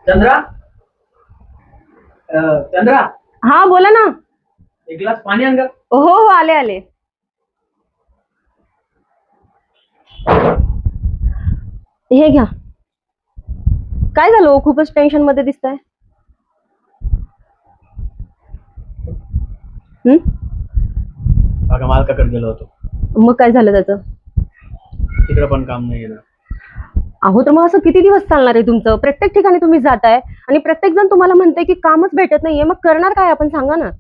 चंद्रा. चंद्रा, हा बोला ना. एक ग्लास पाणी आण ग. हो हो आले आले. हे घ्या. काय झालं हो? खूपच टेन्शन मध्ये दिसताय. बघा मालकाकडे गेलो होतो. मग काय झालं त्याचं? तिकडे पण काम नाही गेलं. अहो तर मग असं किती दिवस चालणार आहे तुमचं? प्रत्येक ठिकाणी तुम्ही जाताय आणि प्रत्येक जण तुम्हाला म्हणते की कामच भेटत नाहीये. मग करणार काय आपण? सांगा ना.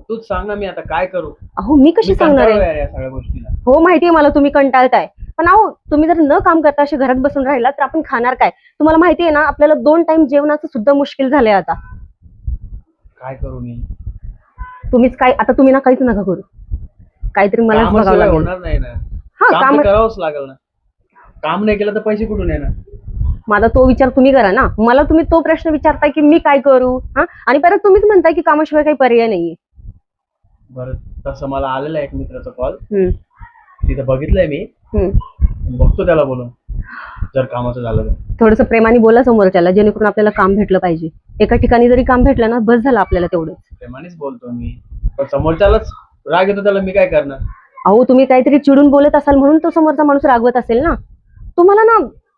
तूच सांग ना, मी आता काय करू? अहो मी कशी सांगणार आहे? या सगळ्या गोष्टीला. हो माहितीये मला तुम्ही कंटाळताय, पण अहो तुम्ही जर न काम करता असे घरात बसून राहिला तर आपण खाणार काय? तुम्हाला माहितीये ना, आपल्याला 2 टाइम जेवणाचं सुद्धा मुश्किल झालंय आता. काय करू मी? तुम्हीच काय आता? तुम्ही ना काहीच नका करू. काहीतरी मलाच बघावं कामाशिवाय लागेल. होणार नाही ना. हा काम काम. तर करावंच लागेल ना. काम नाही केलं तर पैसे कुठून येणार? माझा तो विचार तुम्ही करा ना. मला तुम्ही तो प्रश्न विचारताय की मी काय करू? हा, आणि परत तुम्हीच म्हणताय की कामाशिवाय काही पर्याय नाहीये. बरं, तसं मला आलेला एक मित्राचा कॉल. हम्म, तिथं बघितलंय मी. हम्म. बघतो त्याला बोलून, जर कामाचं झालं तर. थोडंसं प्रेमाने बोला समोरच्याला, जेणेकरून आपल्याला काम भेटलं पाहिजे. एका ठिकाणी जरी काम भेटलं ना, बस झालं आपल्याला तेवढं. प्रेमानेच बोलतो मी, पण समोरच्यालाच राग येतो, त्याला मी काय करणार? अहो तुम्ही काहीतरी चिडून बोलत असाल म्हणून तो समोरचा माणूस रागवत असेल ना. तुम्हाला ना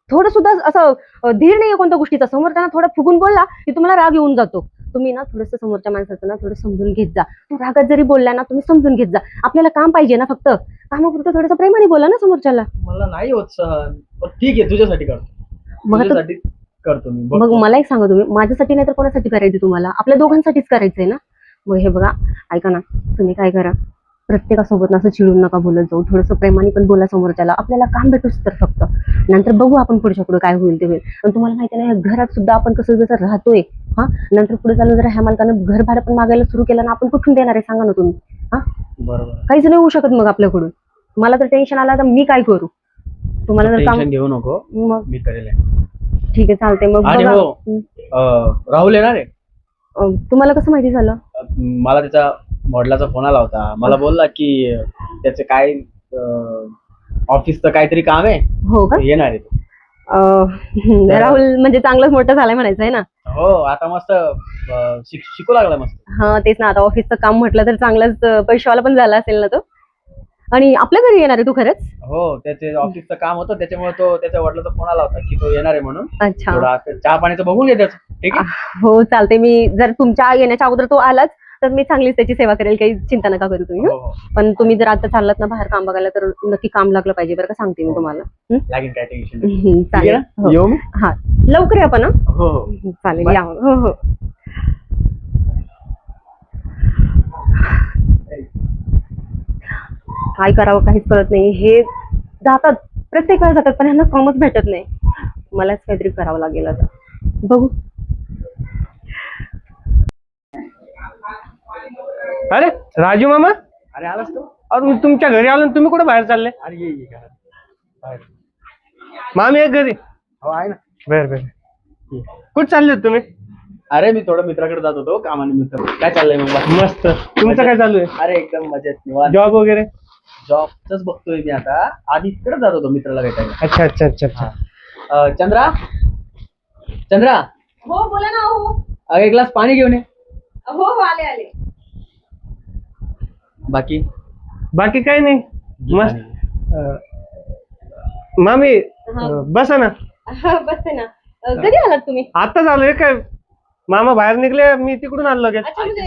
थोडं सुद्धा असं धीर नाहीये कोणत्या गोष्टीचा. समोरच्याला थोडा फुगून बोलला की तुम्हाला राग येऊन जातो. तुम्ही ना थोडंसं समोरच्या माणसाचं ना थोडं समजून घेत जा. तो रागात जरी बोलला ना, तुम्ही समजून घेत जा. आपल्याला काम पाहिजे ना, फक्त कामापुरतं थोडंसं प्रेमाने बोला ना समोरच्याला. मला नाही होत सहन, पण ठीक आहे, तुझ्यासाठी करतो. मग आता तुझ्यासाठी करतो मी. मग मला एक सांगा, तुम्ही माझ्यासाठी नाही तर कोणासाठी करायचं? तुम्हाला आपल्या दोघांसाठीच करायचंय ना. मग हे बघा, ऐका ना, तुम्ही काय करा, प्रत्येकासोबत ना असं चिडून नका बोलत जाऊ. थोडंसं प्रेमाने पण बोला समोरच्याला. आपल्याला काम भेटूच तर फक्त, नंतर बघू आपण पुढच्या पुढे काय होईल ते होईल. आणि तुम्हाला माहिती आहे ना, या घरात सुद्धा आपण कसं जसं राहतोय, हा, नंतर पुढे चालून जर ह्या मालकानं घर भाडं पण मागायला सुरू केलं ना, आपण कुठून देणार आहे सांगा ना तुम्ही? हा, बरोबर. काहीच नाही होऊ शकत मग आपल्याकडून. मला तर टेन्शन आलं, तर मी काय करू? तुम्हाला जर काम. टेन्शन घेऊ नको, मग मी करेल. ठीक आहे, चालतंय मग. आणि बघा. हो, राहुल येणार आहे. तुम्हाला कसं माहिती झालं? मला त्याचा वडिलाचा फोन आला होता. मला बोलला की त्याचे काय ऑफिसचं काहीतरी काम आहे, हो का? येणार आहे तो. राहुल म्हणजे चांगलंच मोठं झालंय म्हणायचं आहे ना. हो, आता मस्त शिकू लागला मस्त. हा तेच ना, आता ऑफिसचं काम म्हटलं तर चांगलाच पैशावाला पण झाला असेल ना तो. आणि आपल्या घरी येणार आहे तू खरंच? हो, त्याचे ऑफिसचं काम होतं, त्याच्यामुळे तो त्याच्या वडिलाचा फोन आला होता की तो येणार आहे म्हणून. अच्छा. थोडा चहा पाण्याचं बघून घे त्याचं. ठीक आहे. हो चालते. मी जर तुमच्या येण्याच्या अगोदर तो आलाच तर मी चांगलीच त्याची सेवा करेल. काही चिंता नका करू तुम्ही. हो, हो. पण तुम्ही जर आता चाललात ना बाहेर काम बघायला, तर नक्की काम लागलं पाहिजे बरं का, सांगते मी तुम्हाला. लागेल, काय टेन्शन. चालेल. हो. येऊ मी. हा, लवकर या पण. हा, हो हो. चालेल, Bye. या मग. हो हो. काय करावं काहीच कळत नाही. हे जातात, प्रत्येक वेळेला जातात, पण ह्यांना कामच भेटत नाही. मलाच काहीतरी करावं लागेल आता. बघू. अरे राजू मामा, अरे आलास तू? अरे मी तुमच्या घरी आलो आणि तुम्ही कुठे बाहेर चालले? अरे ये ये घरात. बाहेर. मामी एक घरी. हो आहे ना. बर बर. कुठे चालले होते तुम्ही? अरे मी थोडं मित्राकडे जात होतो कामानिमित्त. काय चाललंय मग बाकी? मस्त. तुमचं काय चालू आहे? अरे एकदम मजेत, निवांत. जॉब वगैरे? जॉबच बघतोय मी आता. आधी तिकडे जात होतो मित्राला भेटायला. अच्छा अच्छा अच्छा अच्छा. चंद्रा, चंद्रा, हो बोला ना. हो अरे एक ग्लास पाणी घेऊन ये. हो हो आले आले. बाकी बाकी काही नाही, मस्त. मामी बसा ना. बसते ना. कधी आलात तुम्ही? आताच आलोय. काय मामा बाहेर निघले, मी तिकडून आलो लगेच. अच्छा, म्हणजे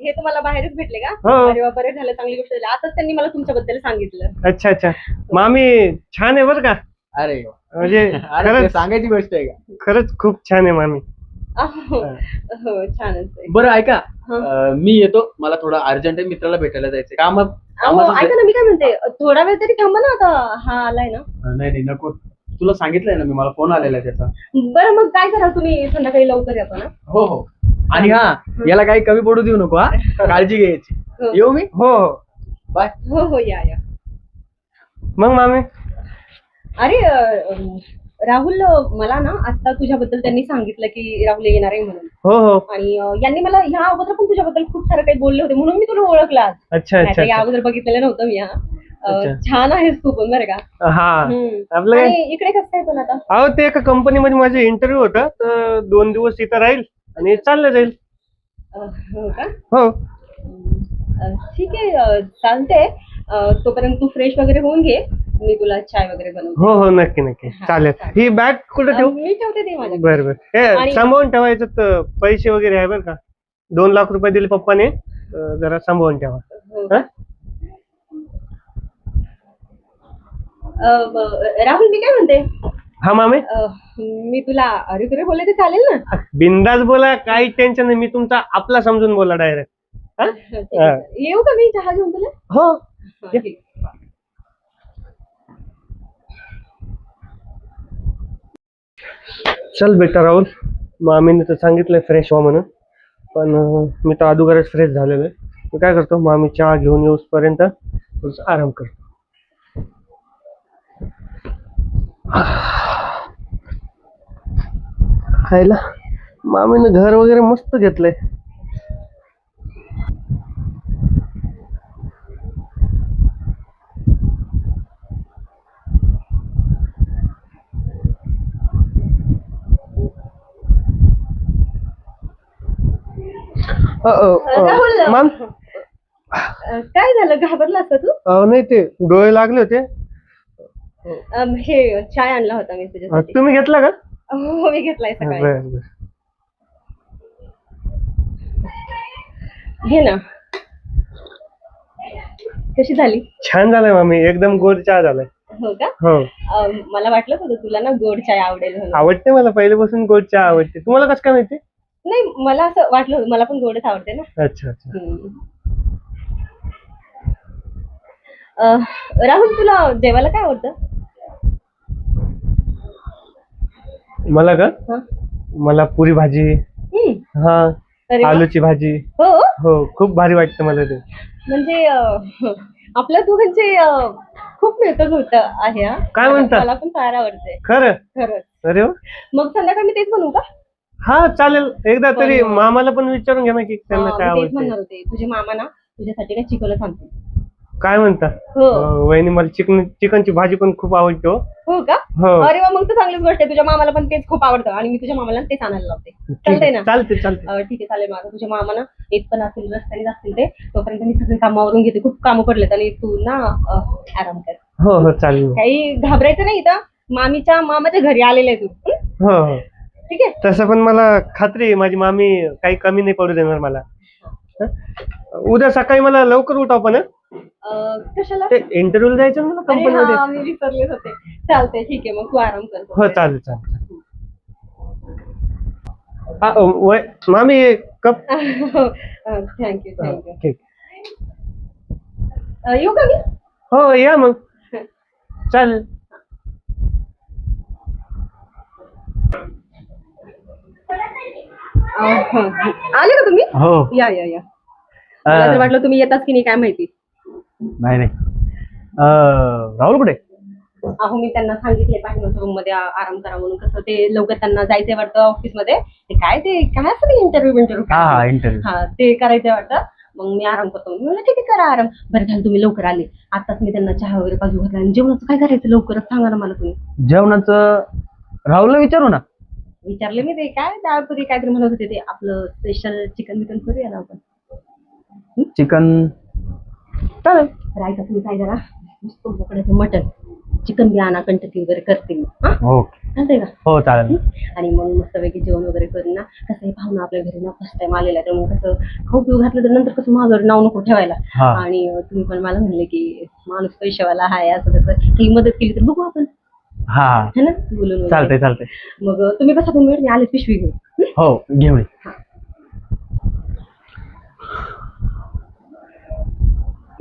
हे तुम्हाला बाहेरच भेटले का? हो. अरे वा, बरे झालं, चांगली गोष्ट झाली. आताच त्यांनी मला तुमच्याबद्दल सांगितलं. अच्छा अच्छा. मामी छान आहे बरं का, अरे म्हणजे अरे ते खरंच सांगायची गोष्ट आहे का? खरंच खूप छान आहे मामी. हो छानच आहे. बरं ऐका, मी येतो, मला थोडं अर्जंट आहे, मित्राला भेटायला जायचंय. ऐका ना, मी काय म्हणते, थोडा वेळ तरी थांबा ना. आता हा आलाय ना. नाही नाही नको, तुला सांगितलंय ना मी, मला फोन आलेला आहे त्याचा. बरं मग काय करा, तुम्ही संध्याकाळी लवकर या पण. हो हो. आणि हा, याला काही कमी पडू देऊ नको. हा, काळजी घ्यायची. येऊ मी. हो हो. बाय. हो हो, या या. मग मामी? अरे राहुल, मला ना आता तुझ्याबद्दल त्यांनी सांगितलं की राहुल येणार आहे म्हणून. हो हो. आणि यांनी मला ह्या अगोदर पण तुझ्याबद्दल खूप सारं काही बोलले होते, म्हणून मी तुला ओळखलं आज. अच्छा अच्छा या अच्छा. अगोदर बघितलेलं नव्हतं मी. अच्छा. छान आहेस तू पण बरं का. हा आपलं काय आणि इकडे कसं काय पण आता. अहो ते एका कंपनीमध्ये माझा इंटरव्ह्यू होता तर 2 दिवस इथं राहील आणि चाललं जाईल. हो का. हो ठीक आहे चालते. तोपर्यंत तू फ्रेश वगैरे होऊन घे. मी तुला चाय वगैरे बनवते. हो हो नक्की नक्की चालेल. ही बॅग कुठं ठेवू? मी ठेवते ते माझ्या. बरं बरं हे आणि- सांभाळून ठेवायचं तर पैसे वगैरे आहे बरं का. 2 लाख रुपये दिले पप्पाने जरा सांभाळून ठेवा. हो का? राहुल मी काय म्हणते. हा मामे मी तुला अरे तुरे बोलले तर चालेल ना. बिंदास बोला काही टेन्शन नाही. मी तुमचा आपला समजून बोला डायरेक्ट. ठीक आहे. येऊ का मी चहा घेऊन तुला. हो ठीक. चल बेटा राहुल. मामीने तर सांगितलंय फ्रेश व्हा म्हणून पण मी तर अगोदरच फ्रेश झालेलो आहे. मी काय करतो मामी चहा घेऊन येऊसपर्यंत थोडंसं आराम करतो. खायला मामीनं घर वगैरे मस्त घेतलंय. राहुल माम काय झालं घाबरलास का तू. नाही ते डोळे लागले होते. हे चाय आणला होता मी तुझ्यासाठी. तुम्ही घेतला का? हो मी घेतलाय सकाळी. बरं बरं. घे ना. कशी झाली. छान झालंय मामी एकदम गोड चहा झालाय. हो का. हो मला वाटलं होतं तुला ना गोड चाय आवडेल म्हणून. आवडते मला पहिल्यापासून गोड चहा आवडते. तुम्हाला कसं काय माहिती? नाही मला असं वाटलं होतं मला पण गोडच आवडते ना. अच्छा अच्छा. राहुल तुला जेवायला काय आवडतं. मला का हा? मला पुरी भाजी हा अरे वा. आलूची भाजी हो हो खूप भारी वाटतं मला ते. म्हणजे आपल्या दोघांचे खूप मिळतं होत आहे हा. काय म्हणता? मला पण फार आवडते खरं? खरंच. अरे वा. मग संध्याकाळी मी तेच बनवू का. हा चालेल. एकदा तरी पण- मामाला पण विचारून घ्या ना की त्यांना काय मी तेच आवडते. म्हणणार होते तुझे मामा ना तुझ्यासाठी ना चिकनच आणते. काय म्हणता? हो वहिनी मला चिकनची भाजी पण खूप आवडते हो. हो का. हो अरे वा मग तर चांगलीच गोष्ट आहे. तुझ्या मामाला पण तेच खूप आवडतं आणि मी तुझ्या मामाला तेच आणायला लावते. ठीक चालतंय आहे, ना. चालते चालते. ठीक आहे चालेल. माझं तुझ्या मामा ना येत पण असतील रस्त्याने असतील ते तोपर्यंत मी सगळे कामावरून घेते. खूप कामं पडलेत आणि तू ना आराम कर. हो हो चालेल. काही घाबरायचं नाही. इथं मामाच्या घरी आलेलं आहे तू. हो हो ठीक आहे. तसं पण मला खात्री आहे माझी मामी काही कमी नाही पडू देणार मला. हं? उद्या सकाळी मला लवकर उठाव पण हं? कशाला. ते इंटरव्ह्यू जायचं ना मला अरे कंपनीमध्ये. हा, मी विसरलेच होते. चालतंय ठीक आहे मग तू आराम कर. हो चालेल चालेल. मामी कप. थँक्यू. ठीक. येऊ का मी. हो या मग चालेल. आले का तुम्ही. हो. या या या. मला तर वाटलं तुम्ही येताच की नाही काय माहिती. नाही नाही. राहुल कुठे. अहो मी त्यांना सांगितले पाहिजे रूम मध्ये आराम करा म्हणून. कसं ते लवकर त्यांना जायचंय वाटतं ऑफिस मध्ये. ते काय असतं इंटरव्ह्यू हा हा इंटरव्ह्यू. हा ते करायचंय वाटतं. मग मी आराम करतो. मी म्हणलं ठीक आहे करा आराम. बरं झालं तुम्ही लवकर आले. आताच मी त्यांना चहा वगैरे पाजू घातला. आणि जेवणाचं काय करायचं लवकरच सांगा ना मला तुम्ही. जेवणाचं राहुलला विचारू ना. विचारले मी ते काय डाळपुरी काहीतरी म्हणत होते ते आपलं स्पेशल चिकन बिकन करूया ना आपण. चिकन चालेल. राहायचं तुम्ही काय जरा नुसतं बोकड्याचं मटन चिकन बी आणा कंटकी वगैरे करते मी. हा हो चालतंय का. हो चालेल. आणि मग मस्तपैकी जेवण वगैरे करून ना कसं हे पाहुणा आपल्या घरी ना फर्स्ट टाइम आलेला आहे. त्यामुळे कसं खाऊ पिऊ घातलं तर नंतर कसं माझं नाव नको ठेवायला. हा. आणि तुम्ही पण मला म्हणले की माणूस पैशावाला हाय असं तसं काही मदत केली तर बघू आपण. हा है ना बोलून वगैरे. चालतंय चालतंय. मग तुम्ही बसा 2 मिनिट मी आले पिशवी घेऊन. हो घेऊन ये.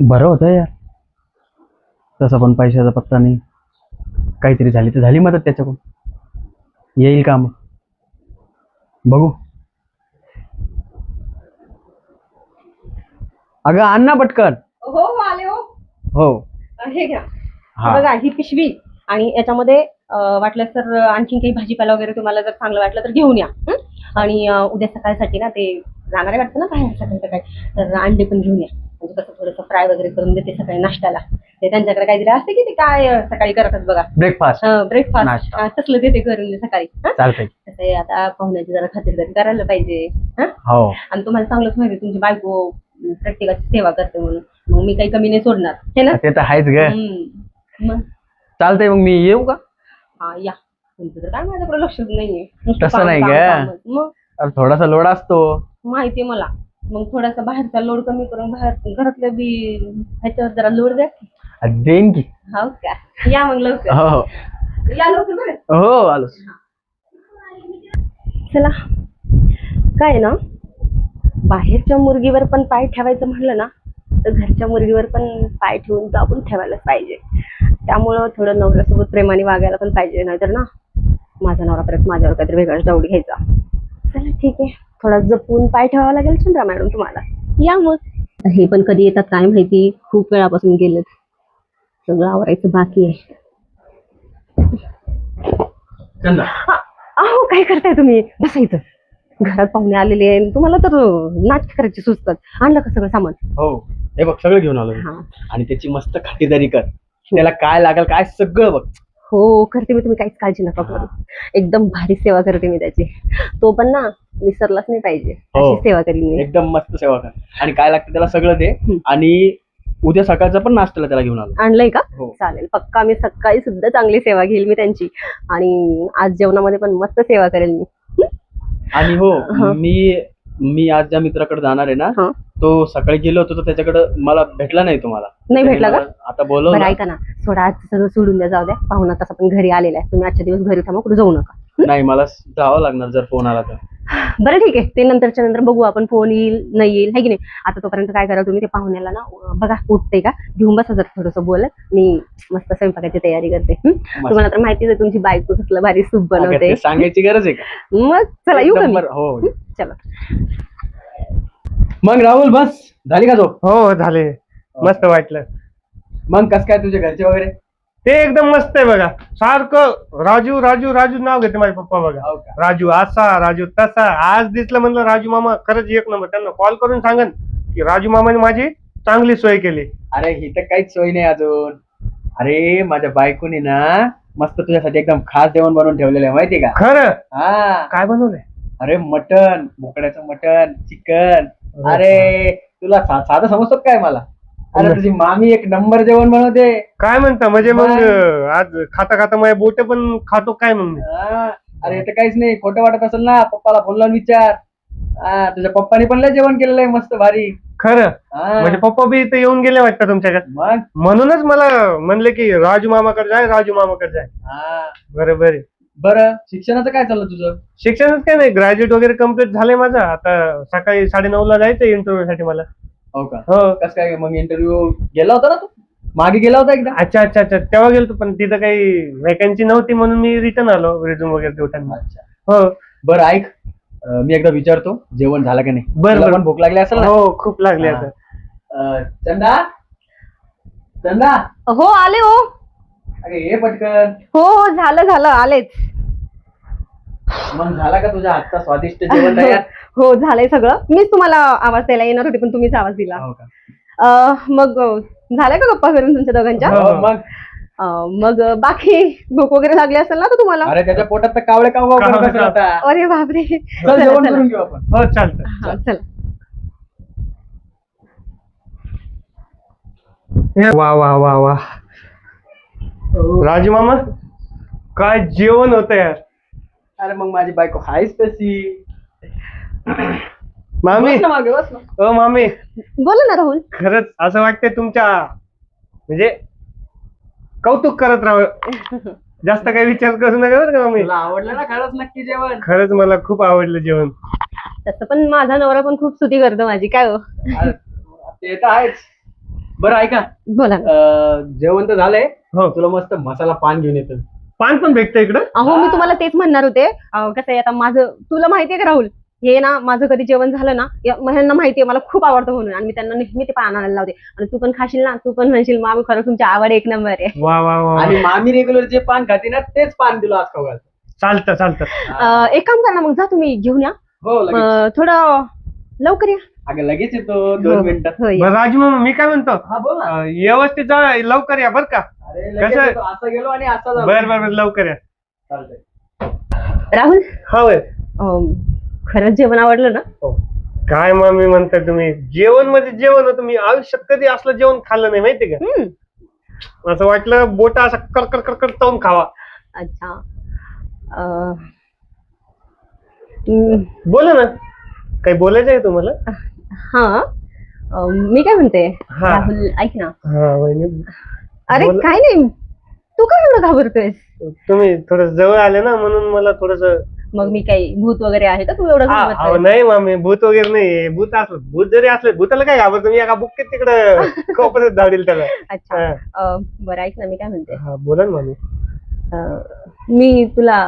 बरं होतं यार. तसं पण पैशाचा पत्ता नाही. काहीतरी झाली तर झाली मदत त्याच्याकडून. येईल काम बघू. अगं आण ना पटकन. हो आले हो. हो हे घ्या. हा. बघा ही पिशवी आणि याच्यामध्ये वाटलं तर आणखी काही भाजीपाला वगैरे तुम्हाला जर चांगलं वाटलं तर घेऊन या. आणि उद्या सकाळसाठी ना ते जाणारे वाटतं ना बाहेर सकाळी तर अंडे पण घेऊन या. म्हणजे कसं थोडंसं फ्राय वगैरे करून देते सकाळी नाश्त्याला. ते त्यांच्याकडे काहीतरी असते की ते काय सकाळी करतात बघा ब्रेकफास्ट ब्रेकफास्ट नाश्ता. तसलं देते करून सकाळी हं? चालतंय. कसं आहे, आता पाहुण्याची जरा खातिरदारी करायला पाहिजे हं? हो आणि तुम्हाला चांगलंच माहिती तुमची बायको प्रत्येकाची सेवा करते म्हणून मग मी काही कमी नाही सोडणार हे ना ते तर आहेच ग. मग चालतंय मग मी येऊ का? हा या तुमचं तर काय माझ्याकडे लक्षच नाहीये नुसतं तसं काम, नाही काम, ग. कामच. मग अरे थोडासा लोड असतो. माहितीये मला मग थोडासा बाहेरचा लोड कमी करून बाहेर घरातलं बी ह्याच्यावर जरा लोड द्या देईन की. हो का या मग लवकर हो हो या लवकर बरं. हो आलो. चला काय ना बाहेरच्या मुर्गीवर पण पाय ठेवायचं म्हणलं ना तर घरच्या मुर्गीवर पण पाय ठेवून तर आपण ठेवायलाच पाहिजे. त्यामुळं थोडं नवऱ्यासोबत प्रेमाने वागायला पण पाहिजे नाहीतर ना माझा नवरा परत माझ्यावर काहीतरी वेगळाच डाऊट घ्यायचा. चला ठीक आहे थोडा जपून पाय ठेवावा लागेल चंद्रा मॅडम तुम्हाला. या मग हे पण कधी येतात काय माहिती खूप वेळापासून गेलेत सगळं आवरायचं बाकी आहे. चंदा अहो काय करताय तुम्ही बसायचं घरात पाहुणे आलेले आहे तुम्हाला तर नाटक करायचे सुचतात. आणलं का सगळं सामान? हो हे बघ सगळं घेऊन आलो मी. हा आणि त्याची मस्त खातिरदारी कर. त्याला काय लागेल काय सगळं बघ. हो करते मी तुम्ही काहीच काळजी नका करू. एकदम भारी सेवा करते मी त्याची. तो पण ना विसरलाच नाही पाहिजे हो. अशी सेवा करीन मी. एकदम मस्त सेवा कर. आणि काय लागतं त्याला सगळं दे. हम्म. आणि उद्या सकाळचा पण नाश्त्याला त्याला घेऊन आलो. आणलंय का? हो. चालेल पक्का मी सकाळी सुद्धा चांगली सेवा घेईल मी त्यांची आणि आज जेवणामध्ये पण मस्त सेवा करेल मी. आणि हो हा. मी आज ज्या मित्राकडे जाणार आहे ना हा. तो सकाळी गेलो होतो तर त्याच्याकडे मला भेटला नाही तुम्हाला. नाही भेटला का? आता बरं बोलवलं. ऐका ना थोडा आज सगळं सोडून द्या जाऊ द्या पाहुणा तसा पण घरी आलेला आहे तुम्ही आजच्या दिवस घरी थांबा कुठे जाऊ नका. नाही मला जावं लागणार जर फोन आला तर. बरं ठीक आहे ते नंतरच्या नंतर बघू आपण फोन येईल नाही येईल है की नाही. आता तोपर्यंत काय करा तुम्ही ते पाहुण्याला ना बघा उठते का घेऊन बसा जर थोडंसं बोलत मी मस्त स्वयंपाकाची तयारी करते. तुम्हाला तर माहितीच आहे तुमची बायको कसलं भारी सूप बनवते. ते सांगायची गरज आहे का? मग चला येऊ का मी? नंबर- हो चला मग राहुल बस झाली का झोप? हो झाले मस्त वाटलं. मग कस काय तुझे घरचे वगैरे? ते एकदम मस्त आहे बघा सारखं राजू राजू राजू नाव घेते माझे पप्पा बघा. हो का? राजू असा राजू तसा. आज दिसलं म्हणलं राजू मामा खरंच एक नंबर. त्यांना कॉल करून सांगन की राजू मामाने माझी चांगली सोय केली. अरे ही तर काहीच सोय नाही अजून. अरे माझ्या बायकोने ना मस्त तुझ्यासाठी एकदम खास जेवण बनवून ठेवलेलं आहे माहितीये का? खरं हा काय बनवलंय? अरे मटन बोकड्याचं मटन चिकन. अरे तुला साधं समजतो काय मला? अरे तुझी मामी एक नंबर जेवण बनवते. काय म्हणता म्हणजे मग आज खाता खाता माझ्या बोट पण खातो काय मग मी? हा. अरे ते काहीच नाही खोटं वाटत असेल ना पप्पाला फोन लावून विचार. हा तुझ्या पप्पानी पण लय जेवण केलेलं आहे मस्त भारी. खरं हा. म्हणजे पप्पा बी इथे येऊन गेले वाटतं तुमच्याकडे. मग म्हणूनच मला म्हणले की राजू मामाकडे जाय राजू मामाकडे जाय. हा बरोबर आहे. बरं शिक्षणाचं काय चाललं तुझं? शिक्षणच काय नाही ग्रॅज्युएट वगैरे कम्प्लीट झालंय माझं. आता सकाळी 9:30 ला जायचं इंटरव्ह्यू साठी मला. हो का? हो. कस काय मग इंटरव्ह्यू गेला होता ना तू? मागे गेला होता एकदा? अच्छा अच्छा अच्छा तेव्हा गेलतो पण तिथं काही वॅकन्सी नव्हती म्हणून मी रिटर्न आलो रिझ्यूम वगैरे देताना. अच्छा हो बरं ऐक मी एकदा विचारतो जेवण झालं का नाही. बरं, तुला बरं. पण भूक लागली असेल ना? हो खूप लागले हा. आता. चंदा चंदा हो आले हो. अरे ये पटकन. हो हो झालं आलेच. मग झाला का तुझ्या हातचा स्वादिष्ट जेवण तयार? हो झालंय सगळं मीच तुम्हाला आवाज द्यायला येणार होते पण तुम्हीच आवाज दिला. हो का? मग झालं का गप्पा करून तुमच्या दोघांच्या? हो, मग मग बाकी भूक वगैरे लागली असेल ना तर तुम्हाला? अरे त्याच्या पोटात तर कावळे काव करत असेल आता. अरे बापरे चल चला, जेवण चला. करून घेऊ आपण. हो चालतं. हा, चला वा वा वा वा राजू मामा काय जेवण होतं यार. अरे मग माझी बायको हायच तशी. मामी बस ना मागे बस ना. ओ मामी बोला ना राहुल. खरंच असं वाटतंय तुमच्या म्हणजे कौतुक करत राहावं. जास्त काही विचार करू नका बरं का मामी. तुला आवडलं ना खरंच नक्की जेवण? खरंच मला खूप आवडलं जेवण. तसं पण माझा नवरा पण खूप स्तुती करतो माझी काय हो. अरे, ते तर आहेच. बरं ऐका बोला ना. जेवण तर झालंय. हो तुला मस्त मसाला पान घेऊन येतो. पान पण भेटतं इकडं. अहो मी तुम्हाला तेच म्हणणार होते कसं आहे आता माझं तुला माहितीये का राहुल हे ना माझं कधी जेवण झालं ना ह्यांना माहितीये मला खूप आवडतं म्हणून आणि मी त्यांना नेहमी ते पान आणायला लावते आणि तू पण खाशील ना तू पण म्हणशील मामी खरं तुमची आवड एक नंबर आहे. वा वा वा आणि मामी रेग्युलर जे पान खाते ना तेच पान दिलं आज खाऊ घालतो. चालतं चालतं. एक काम करा ना मग जा तुम्ही घेऊन या हो लगेच. थोडं लवकर या. अगं लगेच येतो 2 मिनिटात. हो, या. बरं राजू मामा मी काय म्हणतो हा बोल ना. व्यवस्थित जा लवकर या बर का. अरे लगेच कसं? येतो. असं गेलो आणि असं झालं. बर लवकर या. चालतंय. राहुल हा होय. खरंच जेवण आवडलं ना? काय मामी म्हणताय तुम्ही, जेवण म्हणजे जेवण होतं. मी आयुष्यात कधी असलं जेवण खाल्लं नाही माहिती का. असं वाटलं बोटा असा कर चावून खावा. अच्छा. हम्म, बोला ना, काही बोलायचं आहे तुम्हाला. हा. मी काय म्हणते हा. राहुल ऐक ना. हा वहिनी, अरे बोला. काय नाही, तू काय एवढं घाबरतोयस? तुम्ही थोडं जवळ आले ना म्हणून मला थोडस. मग मी काही भूत वगैरे आहे का तू एवढं घाबरतोय? नाही मामी, भूत वगैरे नाही. भूत असलं, भूत जरी असलं, भूताला काय घाबरतो मी. एका बुक्केत तिकडं कोपऱ्यात धाडील त्याला. अच्छा. बरं ऐक ना, मी काय म्हणते, हा बोला ना मामी. मी तुला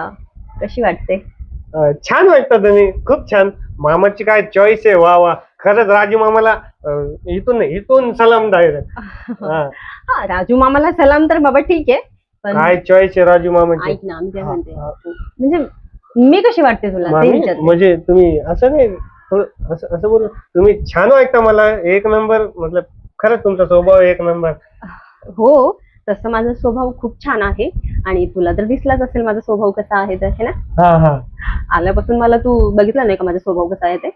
कशी वाटते? छान वाटतं तुम्ही, खूप छान. मामाची काय चॉईस आहे, वा वा. खरंच राजू मामाला इथून नाही, इथून सलाम डायरेक्ट. हा, राजू मामाला सलाम तर बाबा ठीक आहे, पण काय चॉईस आहे राजू मामाची. ऐक ना, मी काय म्हणते, हा. म्हणजे मी कशी वाटते तुला ते मामी, विचारते. म्हणजे तुम्ही असं नाही, थोडं असं बोल. तुम्ही छान वाटतं मला, एक नंबर. मतलब खरंच तुमचा स्वभाव एक नंबर. हो, तसं माझा स्वभाव खूप छान आहे आणि तुला तर दिसलाच असेल माझा स्वभाव कसा आहे तर, है ना? हा. आल्यापासून मला तू बघितला नाही का माझा स्वभाव कसा आहे ते?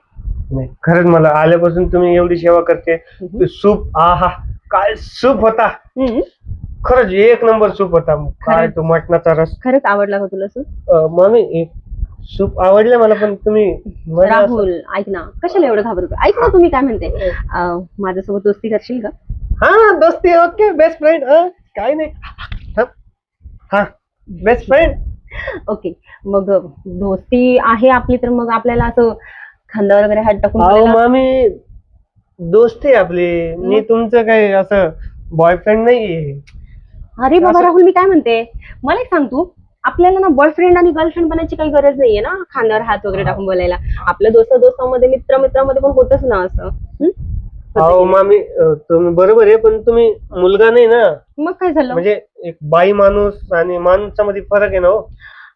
नाही खरंच मला आल्यापासून तुम्ही एवढी सेवा करते. ते सूप, आहा काय सूप होता. खरंच एक नंबर सूप होता. काय तो मटणाचा रस. खरंच आवडला का तुला सूप? मामी एक सूप आवडले मला, पण तुम्ही मला असं- राहुल ऐक ना, कशाला एवढं घाबरतो? ऐक ना, तुम्ही काय म्हणते, माझ्यासोबत दोस्ती करशील का? हा दोस्ती, ओके बेस्ट फ्रेंड. काय नाही. हा बेस्ट फ्रेंड. ओके, मग दोस्ती आहे आपली तर मग आपल्याला असं खांद्यावर वगैरे हात टाकून अहो बोलायला- मामी, दोस्ती आपली. मी तुमचं काही असं बॉयफ्रेंड नाहीये. अरे बाबा असं- राहुल, मी काय म्हणते, मला एक सांग तू, आपल्याला ना बॉयफ्रेंड आणि गर्लफ्रेंड बनायची काही गरज नाहीये ना खांद्यावर हात वगैरे टाकून बोलायला. आपल्या दोस्तांमध्ये मित्रामध्ये पण होतच ना असं. अहो मामी, तुम्ही बरोबर आहे, पण तुम्ही मुलगा नाही ना. मग काय झालं? म्हणजे एक बाई माणूस आणि माणसामध्ये फरक आहे ना हो.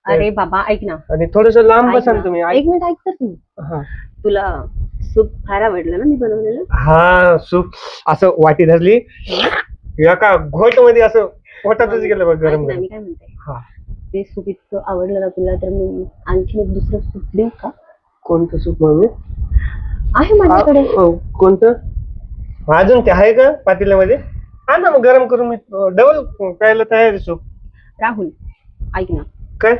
अरे बाबा ऐक ना, आणि थोडस लांब ऐक बसा ना. ना तुम्ही. एक मिनिट ऐक तर तू. हा. तुला सूप फार आवडलं ना मी बनवलेलं? हा सूप असं वाटी धरली, एका घोट मध्ये असं पोटातच गेलं बघ ऐक गरम ना, गरम. मी काय म्हणते, हा. ते सूप इतकं आवडलं ना तुला तर मी आणखीन एक दुसरं सूप देऊ का? कोणतं सूप मामी? आहे माझ्याकडे. कोणतं? अजून ते आहे का पातेल्यामध्ये? हा ना, मग गरम करून मी डबल प्यायला तयार आहे सूप. राहुल ऐक ना, काय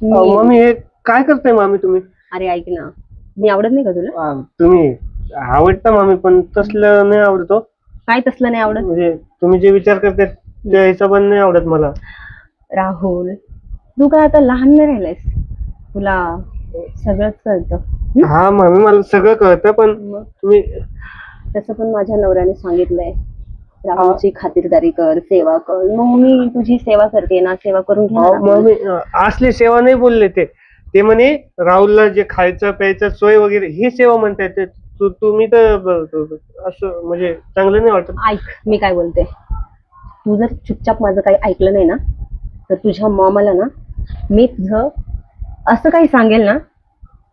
मी- मामी, हे काय करताय मामी तुम्ही? अरे ऐक ना, मी आवडत नाही का तुला? तुम्ही आवडता मामी, पण तसलं नाही आवडतो. काय तसलं नाही आवडत? म्हणजे तुम्ही जे विचार करताय त्या हिशोबाने नाही आवडत मला. राहुल, तू काय आता लहान नाही राहिलायस, तुला सगळंच कळतं. हा मामी, मला सगळं कळतं, पण मग तुम्ही तसं पण माझ्या नवऱ्याने सांगितलंय, राहुलची खातिरदारी कर, सेवा कर. मग मी तुझी सेवा करते ना, सेवा करून घे ना, राहुल. मामी असली सेवा नाही बोलले ते म्हणे राहुलला जे खायचं प्यायचं सोय वगैरे ही सेवा म्हणताय. ते तुम्ही तर असं म्हणजे चांगलं नाही वाटत. ऐक मी काय बोलते, तू जर चुपचाप माझं काही ऐकलं नाही ना तर तुझ्या मामाला ना मी तुझं असं काही सांगेल ना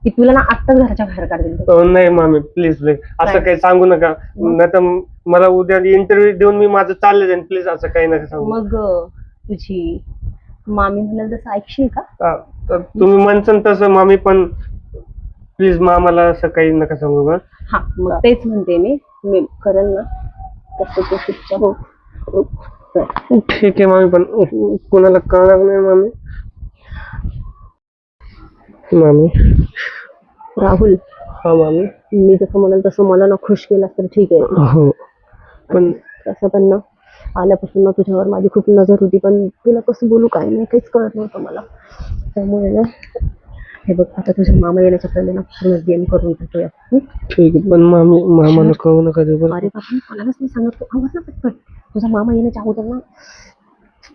की तुला ना आत्ताच घराच्या बाहेर काढेल. नाही मामी, प्लीज प्लीज असं काही सांगू नका. नाही तर मला उद्या इंटरव्ह्यू देऊन मी माझं चाललं जाईन. प्लीज असं काही नका सांगू. मग तुझी मामी म्हणाल तसं ऐकशील का? तर तुम्ही म्हणसान तसं मामी, पण प्लीज मामाला असं काही नका सांगू बा. हा, मग तेच म्हणते मी करेल ना तसं तू चुपचाप हो. ठीक आहे मामी, पण कोणाला कळणार नाही मामी. मामी. राहुल, हा मामी. मी जसं म्हणाल तसं मला ना खुश केलास तर ठीक आहे. हो, पण तसं पण ना आल्यापासून ना तुझ्यावर माझी खूप नजर होती, पण तुला कसं बोलू काय नाही काहीच कळत नव्हतं मला. त्यामुळे ना हे बघ, आता तुझ्या मामा येण्याच्या पहिले ना पूर्ण गेम करून टाकूया. ठीक आहे, पण मामी मामाला कळू नका देऊ बरं. अरे बाबा, कोणालाच नाही सांगत, तू आवाज ना पटपट. तुझा मामा येण्याच्या अगोदर ना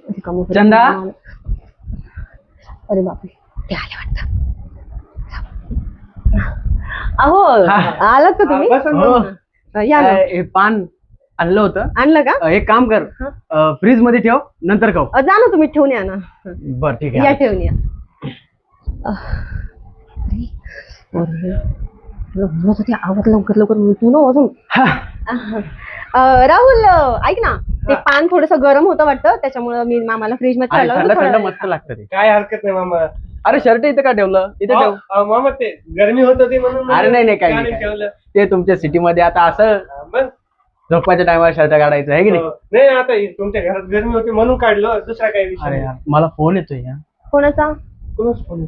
रिकामं होतं. चंदा? अरे बापरे, ते आले वाटतं. अहो, आलात का तुम्ही? बसा ना. हो. या ना. हे पान आणलं होतं. आणलं का? एक काम कर, फ्रीज मध्ये ठेव, नंतर खाऊ. जा ना, तुम्ही ठेवून या ना. बर ठीक या आहे. ठेवून या. अरे, तुला म्हणत होते आवाज लवकर लवकर म्हणून तू ना अजून हा. राहुल ऐक ना ते पान थोडस गरम होतं वाटतं त्याच्यामुळे मी मामाला फ्रीज मध्ये अरे, ठेवलं थंड होतं थंड थोडं. मस्त लागतं ते. काय हरकत नाही मामा. अरे शर्ट इथं का ठेवलं? इथे ठेव. मामा ते गरमी होत होती म्हणून अरे नाही काही त्याने नाही. ठेवलं. ते तुमच्या सिटी मध्ये आता असं मग झोपाच्या टायमाला शर्ट काढायचं आहे की नाही? नाही आता तुमच्या घरात गरमी होती म्हणून काढलं, दुसरा काही विषय अरे नाही. यार, मला फोन येतोय या. कोणाचा? कोणाच फोन?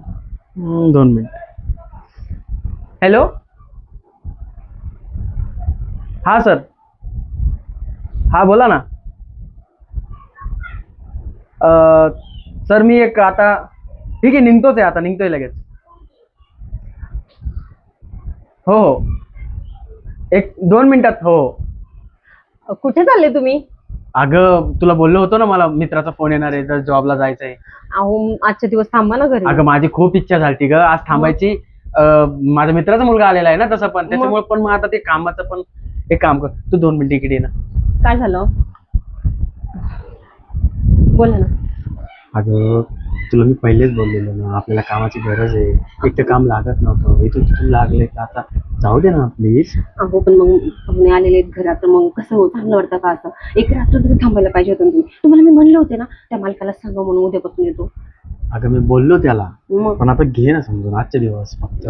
2 मिनिट. हॅलो, हा सर. हा बोला ना. सर मी एक आता ठीक आहे निघतोच आहे, आता निघतोय लगेच. हो हो 1-2 मिनिटात. हो कुठे चालले तुम्ही? अगं तुला बोललो होतो ना मला मित्राचा फोन येणार आहे, तर जॉबला जायचंय. अहो आजच्या दिवस थांबा ना घरी. अगं माझी खूप इच्छा झाली ग आज थांबायची. माझ्या मित्राचा मुलगा आलेला आहे ना तसं पण, त्याच्यामुळे पण मग आता ते कामाचं पण एक काम कर तू 2 मिनिट इकडे ये ना. काय झालं? बोला ना. अगं तुला मी पहिलेच बोललेलो ना आपल्याला कामाची गरज आहे. एक तर काम लागत नव्हतं, इथून तिथून लागले तर आता जाऊ दे ना प्लीज. अहो पण मग पाहुणे आलेले आहेत घरात तर मग कसं हो चांगलं वाटतं का असं? एक रात्र तरी थांबायला पाहिजे होतं ना तुम्ही. तुम्हाला मी म्हणले होते ना त्या मालकाला सांगा म्हणून उद्यापासून येतो. अगं मी बोललो त्याला, मग पण आता घे ना समजून आजचे दिवस फक्त.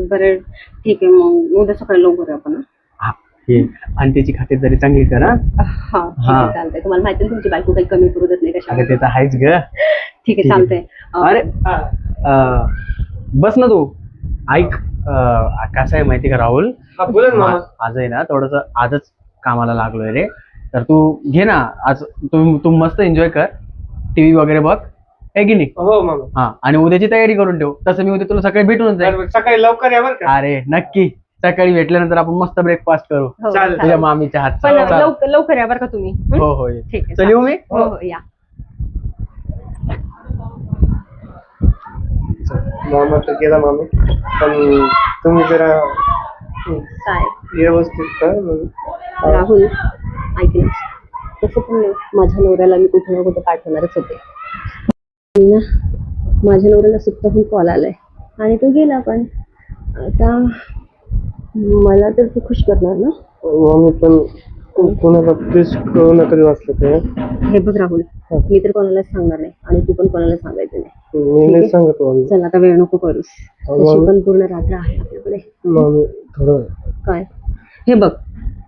बरं ठीक आहे मग उद्या सकाळी लवकर आहे आपण. हा हे आणि त्याची खातेदारी चांगली कर हा. हा ठीक आहे चालतंय. तुम्हाला माहिती आहे तुमची बायको काही कमी करू देत नाही अगं कशा. ते तर आहेच ग. ठीक आहे चालतंय. अरे बस ना तू. ऐक कसं आहे माहिती का राहुल, हा बोला ना मामा. आज आहे ना थोडस आजच कामाला लागलोय रे, तर तू घे ना आज. तू मस्त एन्जॉय कर, टीव्ही वगैरे बघ आहे की नाही. हो मामा. हा आणि उद्याची तयारी करून ठेव. तसं मी उद्या तुला सकाळी भेटूनच जाईल. बरं, सकाळी लवकर या बरं का. अरे नक्की सकाळी भेटल्यानंतर आपण मस्त ब्रेकफास्ट करू हो, चालेल. चालेल. तुझ्या मामीच्या पण हातचा. लवकर या बरं का तुम्ही. हं? हो हो ये. ठीक आहे चल येऊ मी. हो हो या. मामा तर गेला मामी, पण तुम्ही जरा काय व्यवस्थित कर. राहुल ऐक ना तसं पण ना, माझ्या नवऱ्याला मी कुठे ना कुठे पाठवणारच होते. आणि ना माझ्या नवऱ्याला सुप्ताहून कॉल आलाय आणि तो गेला पण आता मला तर तू खुश करणार ना. मामी पण कोणाला प्लीज कळू नका देऊ असलं ते. हे बघ राहुल मी तर कोणालाच सांगणार नाही आणि तू पण कोणाला सांगायचं नाही. मी नाही सांगत मामी. चल आता वेळ नको करूस. तशी पण पूर्ण रात्र आहे आपल्याकडे. मामी थोडं काय हे बघ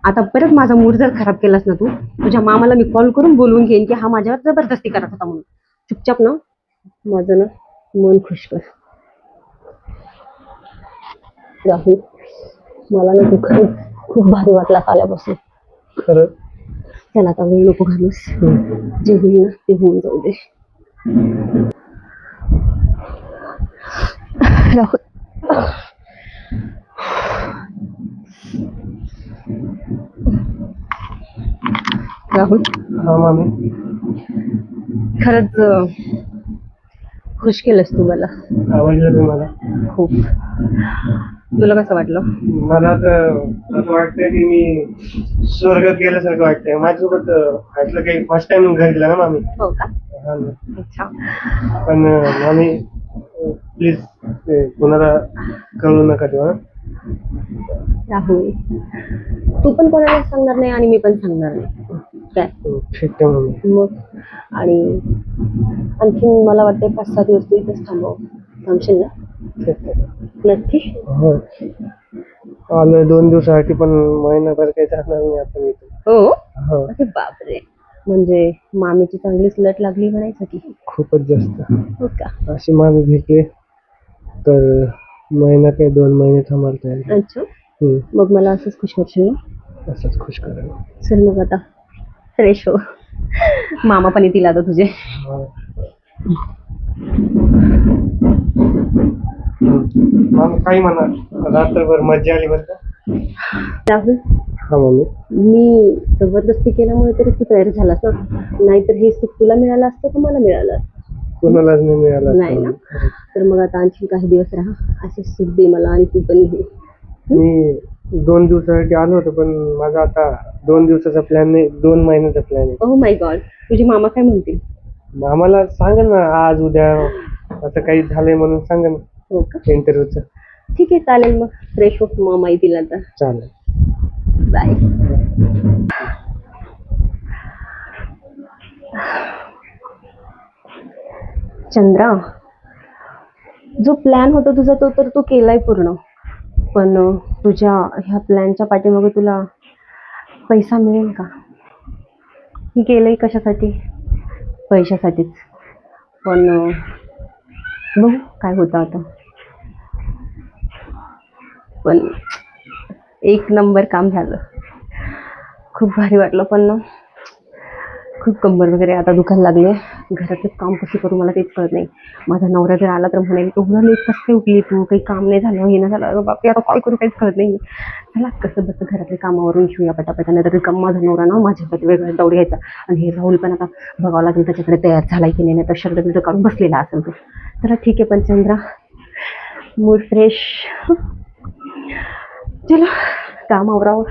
आता परत माझा मूड जर खराब केलास ना तू तुझ्या मामाला मी कॉल करून बोलवून घेईन की हा माझ्यावर जबरदस्ती करत होता म्हणून. चुपचाप ना माझं ना मन खुश कर. राहुल मला ना तू खरंच खूप भारी वाटला आल्यापासून. खरं. चल आता वेळ नको घालूस. जे होईल ना ते होऊन जाऊ दे. राहुल राहुल हा मामी. खरंच खुश केलंस तू मला आवडलं तुम्हाला? खूप. तुला कसं वाटलं? मला तर असं वाटतंय की मी स्वर्गात गेल्यासारखं वाटतंय. माझ्यासोबत असलं काही फर्स्ट टाइम घडलं ना मामी. हो का? हा ना. अच्छा पण मामी प्लीज कोणाला कळू नका देऊ. राहुल तू पण कोणाला सांगणार नाही आणि मी पण सांगणार नाही काय. ठीक आहे मामी. मग आणि आणखीन मला वाटतं 5-6 दिवस तू इथंच थांबशील ना? ठीक आहे. नक्की. हो आलोय 2 दिवसासाठी, पण महिनाभर काही जाणार नाही आता मी इथून. हो हो अरे बापरे म्हणजे मामीची चांगलीच लट लागली म्हणायसाठी. खूपच जास्त. हो का? अशी मामी भेटली तर महिना काही 2 महिने थांबायला येईल. अच्छा मग मला असंच खुश करशील ना? असंच खुश करायला. चल मग आता फ्रेश हो. मामा पण येतील आता तुझे. मामी काही म्हणा, रात्रभर मज्जा आली बरं का. राहुल हा मम्मी. मी जबरदस्ती केल्यामुळे तरी तू तयार झालास ना, नाहीतर हे सुख तुला मिळालं असतं का मला मिळालं असतं? कोणालाच नाही मिळालं नाही ना. तर मग आता आणखी काही दिवस राहा असे सुख दे मला आणि तू पण घे. मी 2 दिवसासाठी आलो होतो, पण माझा आता 2 दिवसाचा प्लॅन नाही, 2 महिन्याचा प्लॅन आहे. ओह माय गॉड तुझे मामा काय म्हणतील? आम्हाला सांगा ना आज उद्या असं काही झालंय म्हणून सांगा ना हो का? इंटरव्ह्यूचं. ठीक आहे, चालेल मग. फ्रेश हो मग माहितीला तर. चालेल. बाय. चंद्रा, जो प्लॅन होता तुझा तो तर तू केलाय पूर्ण, पण तुझ्या ह्या प्लॅनच्या पाठीमागे तुला पैसा मिळेल का? हे केलंय कशासाठी? पैशासाठीच. पण बघू काय होतं आता. पण एक नंबर काम झालं, खूप भारी वाटलं. पण ना खूप कंबर वगैरे आता दुखायला लागले. घरातलं काम कसं करू मला तेच कळत नाही. माझा नवरा जर आला तर म्हणेल एवढं लेट कसं काय उठली तू, काही काम नाही झालं, हे नाही झालं. अरे बापरे, आता काय करू काहीच कळत नाही. चला कसं बसं घरातले कामावरून घेऊया पटापटा, नाही तर काम माझा नवरा ना माझ्यासाठी वेगळं दौड घ्यायचा. आणि हे राहुल पण आता बघावं लागेल त्याच्याकडे तयार झालाय की नाही, तर शर्ट बिर्ट काढून बसलेला असेल तो. चला ठीक आहे. पण चंद्रा, मूड फ्रेश. चला काम आवरावं.